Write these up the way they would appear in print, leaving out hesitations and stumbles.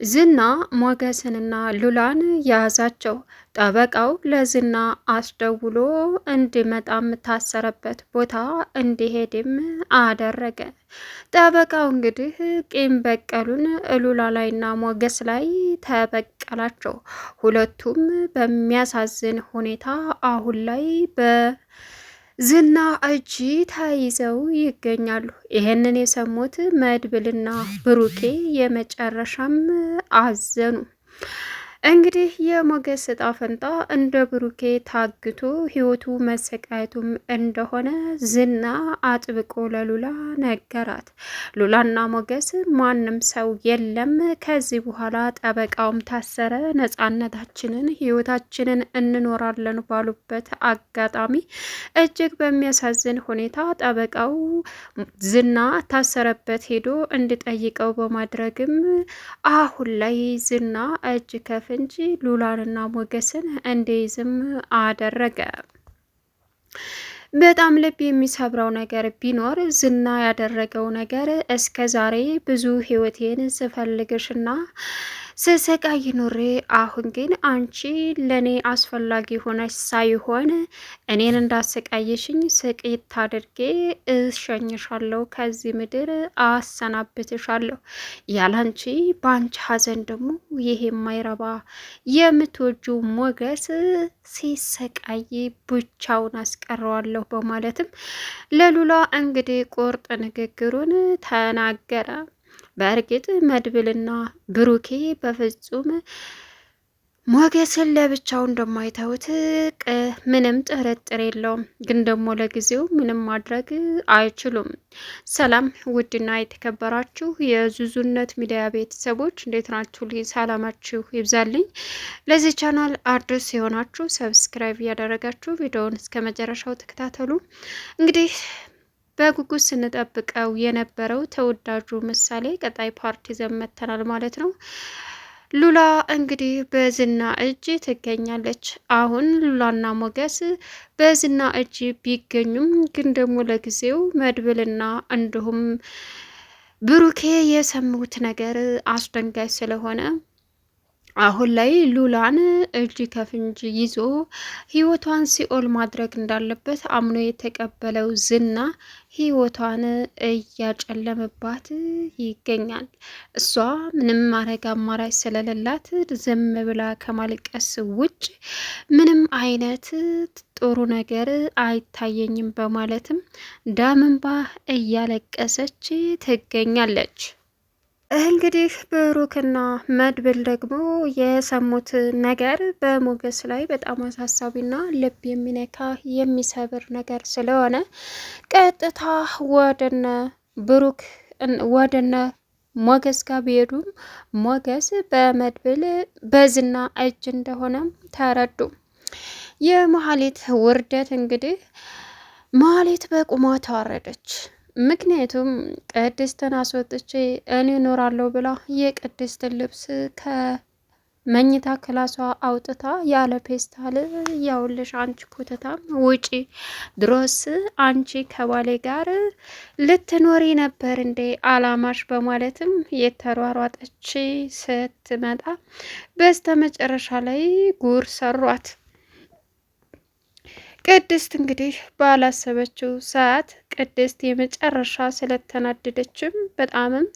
ዝና ሞገስንና ሉላን ያዛቸው። ጠበቃው ለዝና አስደውሎ እንዲመጣም ታሰረበት ቦታ እንዲሄድም አደረገ። ጠበቃው እንግዲህ ቂም በቀሉን ሉላ ላይና ሞገስ ላይ ተበቀላቸው። ሁለቱም በሚያሳዝን ሁኔታ አሁን ላይ ዝና እጅ ተይዘው ይገኛሉ። ይህንን የሰሙት መድብልና ብሩኬ የመጨረሻም አዘኑ። እንግዲህ የሞገስ እጣ ፈንታ እንደ ብሩኬ ታግቶ ህይወቱ መሰቃየቱም እንደሆነ ዝና አጥብቆ ለሉላ ነገራት። ሉላና ሞገስ ማንም ሰው የለም ከዚህ በኋላ ጠበቃውም ታሰረ፣ ነፃነታችንን ህይወታችንን እንኖራለን ባሉበት አጋጣሚ እጅግ በሚያሳዝን ሁኔታ ጠበቃው ዝና ታሰረበት ሄዶ እንዲጠይቀው በማድረግም አሁን ላይ ዝና እጅ ከፍንጅ ሉላንና ሞገስን እንዲይዝም አደረገ። በጣም ልብ የሚሰብረው ነገር ቢኖር ዝና ያደረገው ነገር እስከ ዛሬ ብዙ ህይወቴን ስፈልግሽና ስሰቃይ ኑሬ አሁን ግን አንቺ ለኔ አስፈላጊ ሆነች ሳይሆን እኔን እንዳሰቃየሽኝ ስቅይት አድርጌ እሸኝሻለሁ፣ ከዚህ ምድር አሰናብትሻለሁ። ያላንቺ በአንቺ ሀዘን ደግሞ ይሄ የማይረባ የምትወጁ ሞገስ ሲሰቃይ ብቻውን አስቀረዋለሁ በማለትም ለሉላ እንግዲህ ቁርጥ ንግግሩን ተናገረ። በእርግጥ መድብልና ብሩኬ በፍጹም ሞገስን ለብቻው እንደማይተውት ምንም ጥርጥር የለውም። ግን ደግሞ ለጊዜው ምንም ማድረግ አይችሉም። ሰላም ውድና የተከበራችሁ የዙዙነት ሚዲያ ቤተሰቦች እንዴት ናችሁ? ሰላማችሁ ይብዛልኝ። ለዚህ ቻናል አዲስ የሆናችሁ ሰብስክራይብ እያደረጋችሁ ቪዲዮውን እስከ መጨረሻው ተከታተሉ። እንግዲህ በጉጉት ስንጠብቀው የነበረው ተወዳጁ ምሳሌ ቀጣይ ፓርቲ ዘመተናል ማለት ነው። ሉላ እንግዲህ በዝና እጅ ትገኛለች። አሁን ሉላና ሞገስ በዝና እጅ ቢገኙም ግን ደግሞ ለጊዜው መድብልና እንዲሁም ብሩኬ የሰሙት ነገር አስደንጋጭ ስለሆነ አሁን ላይ ሉላን እጅ ከፍንጅ ይዞ ህይወቷን ሲኦል ማድረግ እንዳለበት አምኖ የተቀበለው ዝና ህይወቷን እያጨለመባት ይገኛል። እሷ ምንም ማድረግ አማራጭ ስለሌላት ዝም ብላ ከማልቀስ ውጭ ምንም አይነት ጥሩ ነገር አይታየኝም በማለትም ደም እንባ እያለቀሰች ትገኛለች። እንግዲህ ብሩክና መድብል ደግሞ የሰሙት ነገር በሞገስ ላይ በጣም አሳሳቢና ልብ የሚነካ የሚሰብር ነገር ስለሆነ ቀጥታ ወደነ ብሩክ ወደነ ሞገስ ጋር ቢሄዱም ሞገስ በመድብል በዝና እጅ እንደሆነም ተረዱ። የመሀሌት ውርደት እንግዲህ መሀሌት በቁሟ ተዋረደች። ምክንያቱም ቅድስትን አስወጥቼ እኔ እኖራለሁ ብላ የቅድስትን ልብስ ከመኝታ ክላሷ አውጥታ ያለ ፔስታል ያውልሽ አንቺ ኮተታም ውጪ፣ ድሮስ አንቺ ከባሌ ጋር ልትኖሪ ነበር እንዴ አላማሽ? በማለትም የተሯሯጠች ስትመጣ በስተ መጨረሻ ላይ ጉር ሰሯት። ቅድስት እንግዲህ ባላሰበችው ሰዓት ቅድስት የመጨረሻ ስለተናደደችም በጣምም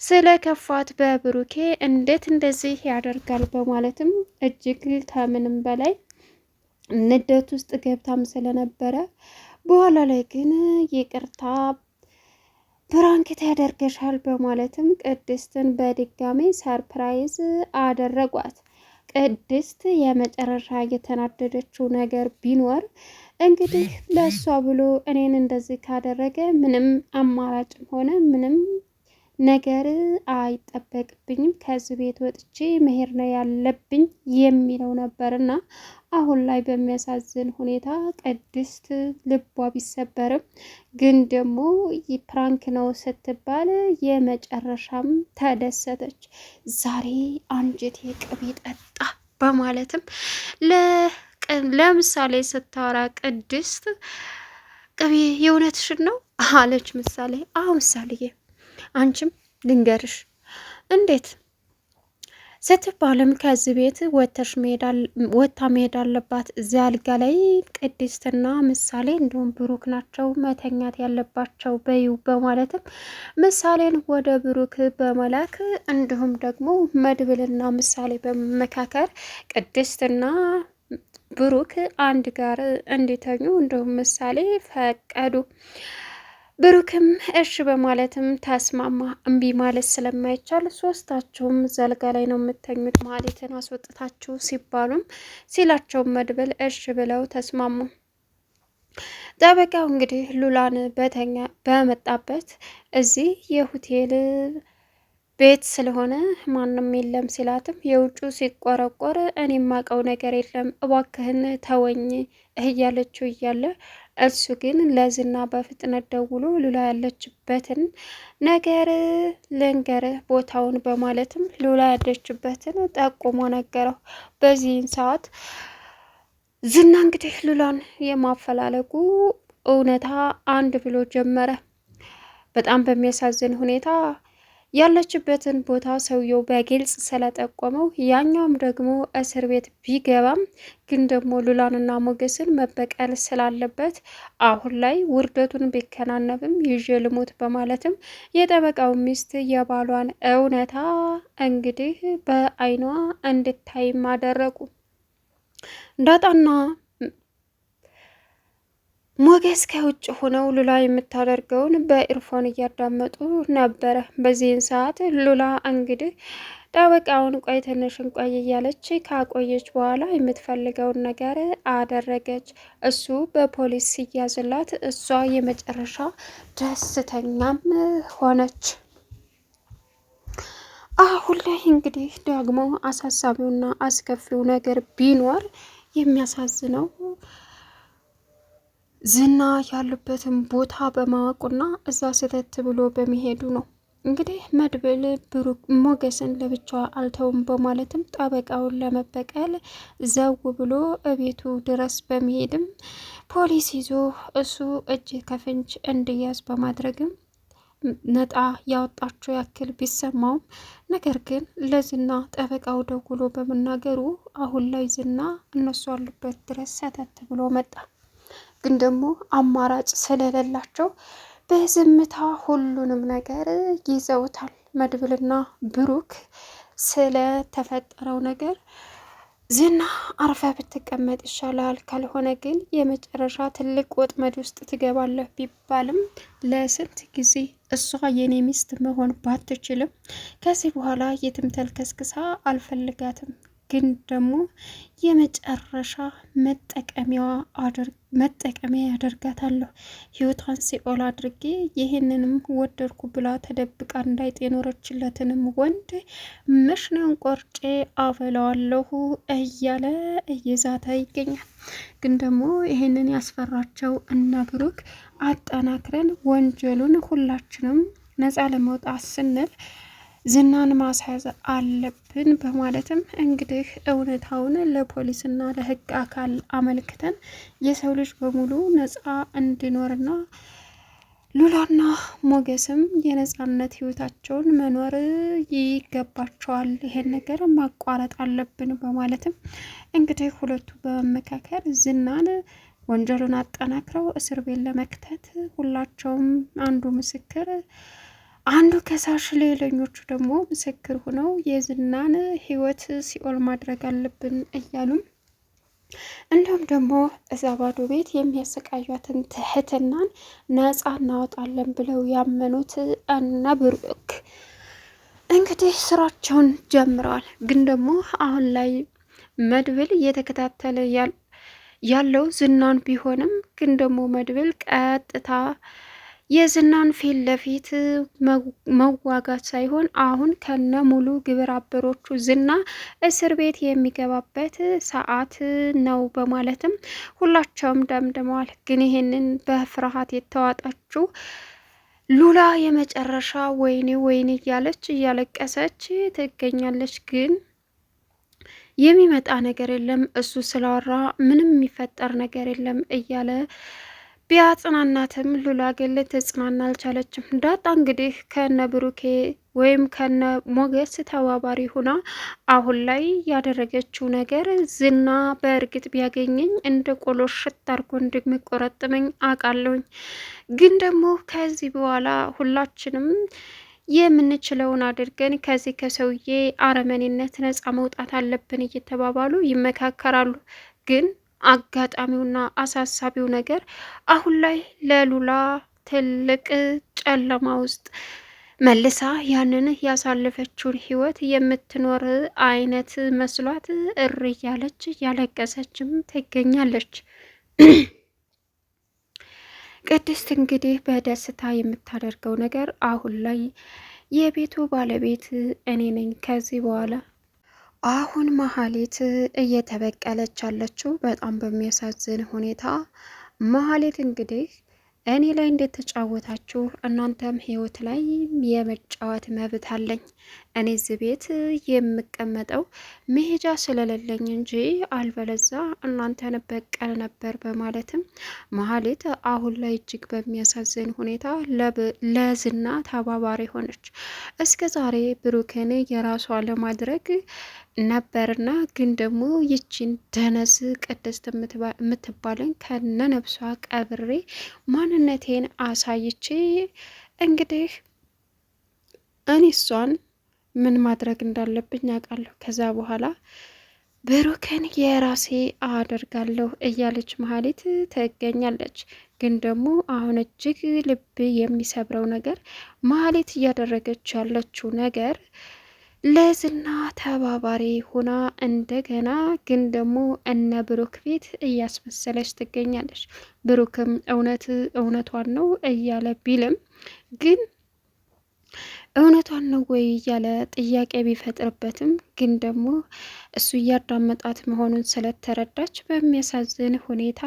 ስለከፋት በብሩኬ እንዴት እንደዚህ ያደርጋል በማለትም እጅግ ከምንም በላይ ንዴት ውስጥ ገብታም ስለነበረ በኋላ ላይ ግን ይቅርታ ፕራንክ ያደርገሻል በማለትም ቅድስትን በድጋሚ ሰርፕራይዝ አደረጓት። ቅድስት የመጨረሻ የተናደደችው ነገር ቢኖር እንግዲህ ለእሷ ብሎ እኔን እንደዚህ ካደረገ ምንም አማራጭም ሆነ ምንም ነገር አይጠበቅብኝም፣ ከዚህ ቤት ወጥቼ መሄድ ነው ያለብኝ የሚለው ነበርና አሁን ላይ በሚያሳዝን ሁኔታ ቅድስት ልቧ ቢሰበርም ግን ደግሞ ፕራንክ ነው ስትባል የመጨረሻም ተደሰተች። ዛሬ አንጀቴ ቅቤ ጠጣ በማለትም ለምሳሌ ስታወራ ቅድስት ቅቤ የእውነትሽን ነው አለች። ምሳሌ አዎ ምሳሌ አንቺም ልንገርሽ። እንዴት? ስትባልም ከዚህ ቤት ወታ መሄድ አለባት። እዚያ አልጋ ላይ ቅድስትና ምሳሌ እንዲሁም ብሩክ ናቸው መተኛት ያለባቸው በዩ በማለትም ምሳሌን ወደ ብሩክ በመላክ እንዲሁም ደግሞ መድብልና ምሳሌ በመመካከር ቅድስትና ብሩክ አንድ ጋር እንዲተኙ እንዲሁም ምሳሌ ፈቀዱ። ብሩክም እሺ በማለትም ተስማማ። እምቢ ማለት ስለማይቻል ሶስታቸውም ዘልጋ ላይ ነው የምተኙት ማለትን አስወጥታችሁ ሲላቸው መድብል እሺ ብለው ተስማሙ። ጠበቃው እንግዲህ ሉላን በመጣበት እዚህ የሆቴል ቤት ስለሆነ ማንም የለም ሲላትም የውጩ ሲቆረቆር እኔ የማውቀው ነገር የለም እባክህን ተወኝ እያለችው እያለ እሱ ግን ለዝና በፍጥነት ደውሎ ሉላ ያለችበትን ነገር ልንገርህ ቦታውን በማለትም ሉላ ያለችበትን ጠቁሞ ነገረው። በዚህን ሰዓት ዝና እንግዲህ ሉላን የማፈላለጉ እውነታ አንድ ብሎ ጀመረ። በጣም በሚያሳዝን ሁኔታ ያለችበትን ቦታ ሰውየው በግልጽ ስለጠቆመው ያኛውም ደግሞ እስር ቤት ቢገባም ግን ደግሞ ሉላንና ሞገስን መበቀል ስላለበት አሁን ላይ ውርደቱን ቢከናነብም ይዤ ልሞት በማለትም የጠበቃው ሚስት የባሏን እውነታ እንግዲህ በአይኗ እንድታይም አደረጉ። ዳጣና ሞገስ ከውጭ ሆነው ሉላ የምታደርገውን በኢርፎን እያዳመጡ ነበረ። በዚህን ሰዓት ሉላ እንግዲህ ጠበቃውን ቆይ ትንሽ እንቆይ እያለች ካቆየች በኋላ የምትፈልገውን ነገር አደረገች። እሱ በፖሊስ ሲያዝላት እሷ የመጨረሻ ደስተኛም ሆነች። አሁን ላይ እንግዲህ ደግሞ አሳሳቢውና አስከፊው ነገር ቢኖር የሚያሳዝነው ዝና ያሉበትን ቦታ በማወቁና እዛ ስህተት ብሎ በመሄዱ ነው። እንግዲህ መድብል ብሩክ ሞገስን ለብቻዋ አልተውም በማለትም ጠበቃውን ለመበቀል ዘው ብሎ እቤቱ ድረስ በመሄድም ፖሊስ ይዞ እሱ እጅ ከፍንጅ እንዲያዝ በማድረግም ነጣ ያወጣቸው ያክል ቢሰማውም ነገር ግን ለዝና ጠበቃው ደውሎ በመናገሩ አሁን ላይ ዝና እነሱ ያሉበት ድረስ ሰተት ብሎ መጣ። ግን ደግሞ አማራጭ ስለሌላቸው በዝምታ ሁሉንም ነገር ይዘውታል። መድብልና ብሩክ ስለተፈጠረው ነገር ዝና አርፈ ብትቀመጥ ይሻላል፣ ካልሆነ ግን የመጨረሻ ትልቅ ወጥመድ ውስጥ ትገባለህ ቢባልም ለስንት ጊዜ እሷ የኔ ሚስት መሆን ባትችልም ከዚህ በኋላ የትም ተልከስክሳ አልፈልጋትም፣ ግን ደግሞ የመጨረሻ መጠቀሚያ ያደርጋታለሁ። ህይወቷን ሲኦል አድርጌ ይህንንም ወደድኩ ብላ ተደብቃ እንዳይጥ የኖረችለትንም ወንድ ምሽኔውን ቆርጬ አበላዋለሁ እያለ እየዛተ ይገኛል። ግን ደግሞ ይህንን ያስፈራቸው እነ ብሩክ አጠናክረን ወንጀሉን ሁላችንም ነፃ ለመውጣት ስንል ዝናን ማስያዝ አለብን በማለትም እንግዲህ እውነታውን ለፖሊስና ለህግ አካል አመልክተን የሰው ልጅ በሙሉ ነፃ እንዲኖርና ሉላና ሞገስም የነፃነት ህይወታቸውን መኖር ይገባቸዋል፣ ይሄን ነገር ማቋረጥ አለብን በማለትም እንግዲህ ሁለቱ በመመካከር ዝናን ወንጀሉን አጠናክረው እስር ቤት ለመክተት ሁላቸውም አንዱ ምስክር አንዱ ከሳሽ ሌሎኞቹ ደግሞ ምስክር ሆነው የዝናን ህይወት ሲኦል ማድረግ አለብን እያሉም እንዲሁም ደግሞ እዛ ባዶ ቤት የሚያሰቃዩትን ትህትናን ነፃ እናወጣለን ብለው ያመኑት እነ ብሩክ እንግዲህ ስራቸውን ጀምረዋል። ግን ደግሞ አሁን ላይ መድብል እየተከታተለ ያለው ዝናን ቢሆንም ግን ደግሞ መድብል ቀጥታ የዝናን ፊት ለፊት መዋጋት ሳይሆን አሁን ከነ ሙሉ ግብረ አበሮቹ ዝና እስር ቤት የሚገባበት ሰዓት ነው በማለትም ሁላቸውም ደምድመዋል። ግን ይሄንን በፍርሃት የተዋጠችው ሉላ የመጨረሻ ወይኔ ወይኔ እያለች እያለቀሰች ትገኛለች። ግን የሚመጣ ነገር የለም እሱ ስላወራ ምንም የሚፈጠር ነገር የለም እያለ ቢያጽናናትም ሉላ ግን ልትጽናና አልቻለችም። ዳጣ እንግዲህ ከነ ብሩኬ ወይም ከነ ሞገስ ተባባሪ ሁና አሁን ላይ ያደረገችው ነገር ዝና በእርግጥ ቢያገኘኝ እንደ ቆሎ ሽት አድርጎ እንደሚቆረጥመኝ አውቃለሁኝ። ግን ደግሞ ከዚህ በኋላ ሁላችንም የምንችለውን አድርገን ከዚህ ከሰውዬ አረመኔነት ነፃ መውጣት አለብን እየተባባሉ ይመካከራሉ። ግን አጋጣሚውና አሳሳቢው ነገር አሁን ላይ ለሉላ ትልቅ ጨለማ ውስጥ መልሳ ያንን ያሳለፈችውን ህይወት የምትኖር አይነት መስሏት እር እያለች እያለቀሰችም ትገኛለች። ቅድስት እንግዲህ በደስታ የምታደርገው ነገር አሁን ላይ የቤቱ ባለቤት እኔ ነኝ ከዚህ በኋላ አሁን መሀሌት እየተበቀለች ያለችው በጣም በሚያሳዝን ሁኔታ መሀሌት እንግዲህ እኔ ላይ እንደተጫወታችሁ እናንተም ህይወት ላይ የመጫወት መብት አለኝ። እኔ እዚህ ቤት የምቀመጠው መሄጃ ስለሌለኝ እንጂ አልበለዛ እናንተን በቀል ነበር በማለትም መሀሌት አሁን ላይ እጅግ በሚያሳዝን ሁኔታ ለዝና ተባባሪ ሆነች። እስከ ዛሬ ብሩክን የራሷ ለማድረግ ነበርና ግን ደግሞ ይቺን ደነዝ ቅድስት የምትባለን ከነ ነብሷ ቀብሬ ማንነቴን አሳይቼ እንግዲህ እኔ እሷን ምን ማድረግ እንዳለብኝ አውቃለሁ። ከዛ በኋላ ብሩክን የራሴ አደርጋለሁ እያለች መሀሌት ትገኛለች። ግን ደግሞ አሁን እጅግ ልብ የሚሰብረው ነገር መሀሌት እያደረገች ያለችው ነገር ለዝና ተባባሪ ሁና እንደገና ግን ደግሞ እነ ብሩክ ቤት እያስመሰለች ትገኛለች። ብሩክም እውነቷን ነው እያለ ቢልም ግን እውነቷን ነው ወይ እያለ ጥያቄ ቢፈጥርበትም ግን ደግሞ እሱ እያዳመጣት መሆኑን ስለተረዳች በሚያሳዝን ሁኔታ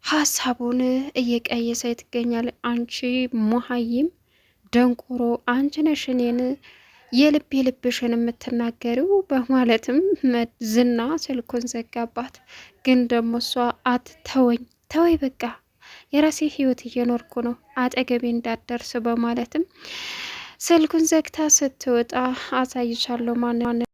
ሀሳቡን እየቀየሰ ትገኛል። አንቺ ሙሀይም ደንቆሮ አንቺ ነሽ እኔን የልብ የልብሽን የምትናገሪው በማለትም ዝና ስልኩን ዘጋባት። ግን ደግሞ እሷ አትተወኝ ተወይ በቃ የራሴ ህይወት እየኖርኩ ነው አጠገቤ እንዳደርስ በማለትም ስልኩን ዘግታ ስትወጣ አሳይቻለሁ ማን